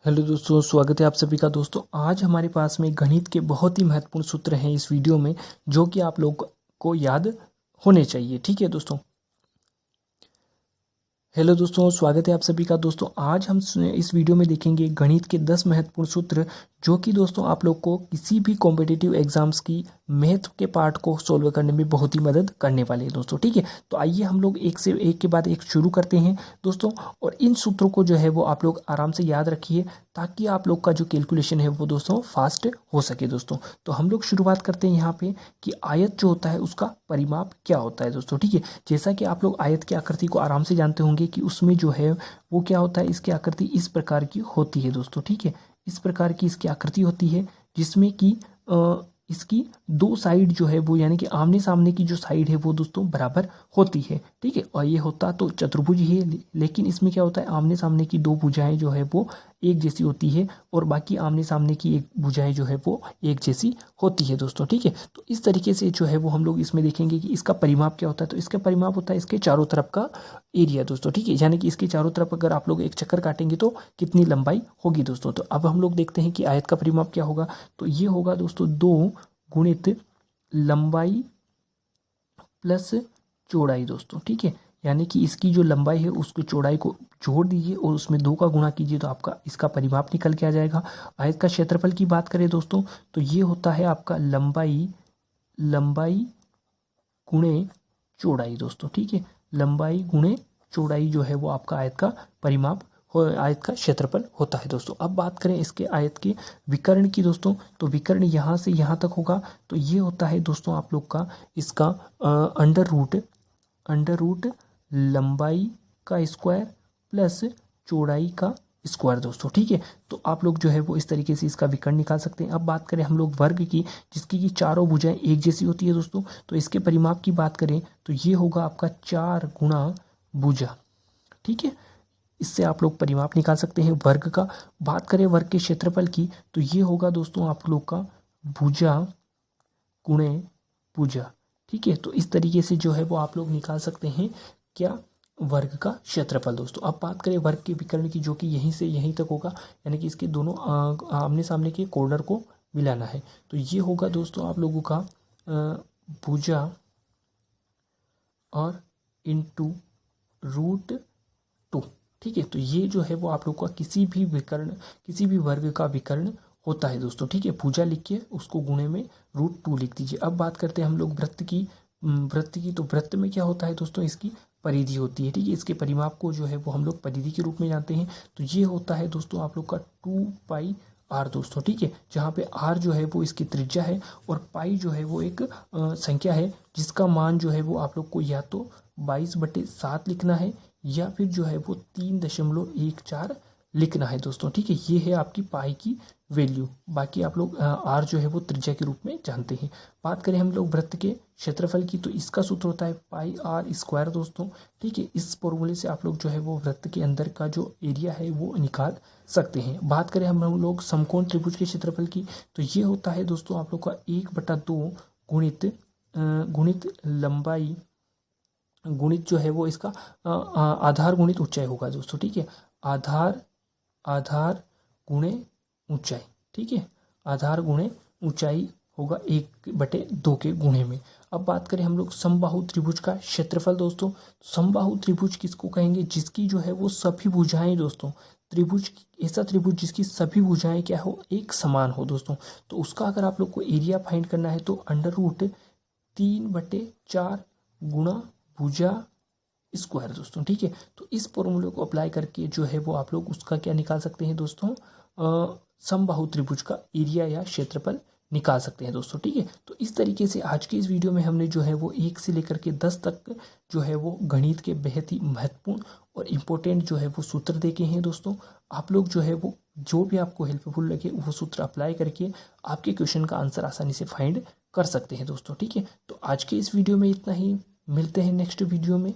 Hello दोस्तों, स्वागत है आप सभी का। दोस्तों आज हमारे पास में गणित के बहुत ही महत्वपूर्ण सूत्र हैं इस वीडियो में, जो कि आप लोग को याद होने चाहिए। ठीक है दोस्तों। हेलो दोस्तों, स्वागत है आप सभी का। दोस्तों आज हम इस वीडियो में देखेंगे गणित के 10 महत्वपूर्ण सूत्र, जो कि दोस्तों आप लोग को किसी भी कॉम्पिटिटिव एग्जाम्स की मैथ के पार्ट को सोल्व करने में बहुत ही मदद करने वाले हैं दोस्तों। ठीक है, तो आइए हम लोग एक से एक के बाद एक शुरू करते हैं दोस्तों। और इन सूत्रों को जो है वो आप लोग आराम से याद रखिए, ताकि आप लोग का जो कैलकुलेशन है वो दोस्तों फास्ट हो सके दोस्तों। तो हम लोग शुरुआत करते हैं यहाँ पे कि आयत जो होता है उसका परिमाप क्या होता है दोस्तों। ठीक है, जैसा कि आप लोग आयत की आकृति को आराम से जानते होंगे कि उसमें जो है वो क्या होता है, इसकी आकृति इस प्रकार की होती है दोस्तों। ठीक है, इस प्रकार की इसकी आकृति होती है, जिसमें कि इसकी दो साइड जो है वो, यानी कि आमने सामने की जो साइड है वो दोस्तों बराबर होती है। ठीक है, और ये होता तो चतुर्भुज ही है, लेकिन इसमें क्या होता है, आमने सामने की दो भुजाएं जो है वो एक जैसी होती है, और बाकी आमने सामने की एक भुजाएं जो है वो एक जैसी होती है दोस्तों। ठीक है, तो इस तरीके से जो है वो हम लोग इसमें देखेंगे कि इसका परिमाप क्या होता है। तो इसका परिमाप होता है इसके चारों तरफ का एरिया दोस्तों। ठीक है, यानी कि इसके चारों तरफ अगर आप लोग एक चक्कर काटेंगे तो कितनी लंबाई होगी दोस्तों। तो अब हम लोग देखते हैं कि आयत का परिमाप क्या होगा। तो ये होगा दोस्तों 2 गुणित लंबाई प्लस चौड़ाई दोस्तों। ठीक है, यानी कि इसकी जो लंबाई है उसकी चौड़ाई को जोड़ दीजिए और उसमें 2 का गुणा कीजिए, तो आपका इसका परिमाप निकल के आ जाएगा। आयत का क्षेत्रफल की बात करें दोस्तों, तो ये होता है आपका लंबाई गुणे चौड़ाई दोस्तों। ठीक है, लंबाई गुणे चौड़ाई जो है वो आपका आयत का परिमाप आयत का क्षेत्रफल होता है दोस्तों। अब बात करें इसके आयत के विकर्ण की दोस्तों, तो विकर्ण यहाँ से यहाँ तक होगा। तो ये होता है दोस्तों आप लोग का इसका अंडर रूट लंबाई का स्क्वायर प्लस चौड़ाई का स्क्वायर दोस्तों। ठीक है, तो आप लोग जो है वो इस तरीके से इसका विकर्ण निकाल सकते हैं। अब बात करें हम लोग वर्ग की, जिसकी की चारों भुजाएं एक जैसी होती है दोस्तों। तो इसके परिमाप की बात करें तो ये होगा आपका 4 गुणा भुजा। ठीक है, इससे आप लोग परिमाप निकाल सकते हैं वर्ग का। बात करें वर्ग के क्षेत्रफल की, तो ये होगा दोस्तों आप लोग का भुजा गुणे भुजा। ठीक है, तो इस तरीके से जो है वो आप लोग निकाल सकते हैं क्या, वर्ग का क्षेत्रफल दोस्तों। अब बात करें वर्ग के विकर्ण की, जो कि यहीं से यहीं तक होगा, यानी कि इसके दोनों आमने सामने के कॉर्नर को मिलाना है। तो ये होगा दोस्तों आप लोगों का भुजा और इंटू √2। ठीक है, तो ये जो है वो आप लोग का किसी भी वर्ग का विकर्ण होता है दोस्तों। ठीक है, भुजा लिख के उसको गुणे में √2 लिख दीजिए। अब बात करते हैं हम लोग वृत्त की। तो वृत्त में क्या होता है दोस्तों, इसकी परिधि होती है। ठीक है, इसके परिमाप को जो है वो हम लोग परिधि के रूप में जानते हैं। तो ये होता है दोस्तों आप लोग का 2πr दोस्तों। ठीक है, जहाँ पे r जो है वो इसकी त्रिज्या है, और पाई जो है वो एक संख्या है, जिसका मान जो है वो आप लोग को या तो 22/7 लिखना है, या फिर जो है वो 3.14 लिखना है दोस्तों। ठीक है, ये है आपकी पाई की वैल्यू। बाकी आप लोग आर जो है वो त्रिज्या के रूप में जानते हैं। बात करें हम लोग वृत्त के क्षेत्रफल की, तो इसका सूत्र होता है πr² दोस्तों। ठीक है, इस फॉर्मूले से आप लोग जो है वो वृत्त के अंदर का जो एरिया है वो निकाल सकते हैं। बात करें हम लोग समकोण त्रिभुज के क्षेत्रफल की, तो ये होता है दोस्तों आप लोग का 1/2 गुणित लंबाई गुणित जो है वो इसका आधार गुणित ऊंचाई होगा दोस्तों। ठीक है, आधार गुणे ऊंचाई। ठीक है, आधार गुणे ऊंचाई होगा 1/2 के गुणे में। अब बात करें हम लोग समबाहु त्रिभुज का क्षेत्रफल दोस्तों। समबाहु त्रिभुज किसको कहेंगे, जिसकी जो है वो सभी भुजाएं दोस्तों, ऐसा त्रिभुज जिसकी सभी भुजाएं क्या हो, एक समान हो दोस्तों। तो उसका अगर आप लोग को एरिया फाइंड करना है, तो √3/4 गुणा भुजा स्क्वायर दोस्तों। ठीक है, तो इस फॉर्मूले को अप्लाई करके जो है वो आप लोग उसका क्या निकाल सकते हैं दोस्तों, समबाहु त्रिभुज का एरिया या क्षेत्रफल निकाल सकते हैं दोस्तों। ठीक है, तो इस तरीके से आज के इस वीडियो में हमने जो है वो 1 से लेकर के 10 तक जो है वो गणित के बेहद ही महत्वपूर्ण और इम्पोर्टेंट जो है वो सूत्र देखे हैं दोस्तों। आप लोग जो है वो जो भी आपको हेल्पफुल लगे वो सूत्र अप्लाई करके आपके क्वेश्चन का आंसर आसानी से फाइंड कर सकते हैं दोस्तों। ठीक है, तो आज के इस वीडियो में इतना ही। मिलते हैं नेक्स्ट वीडियो में।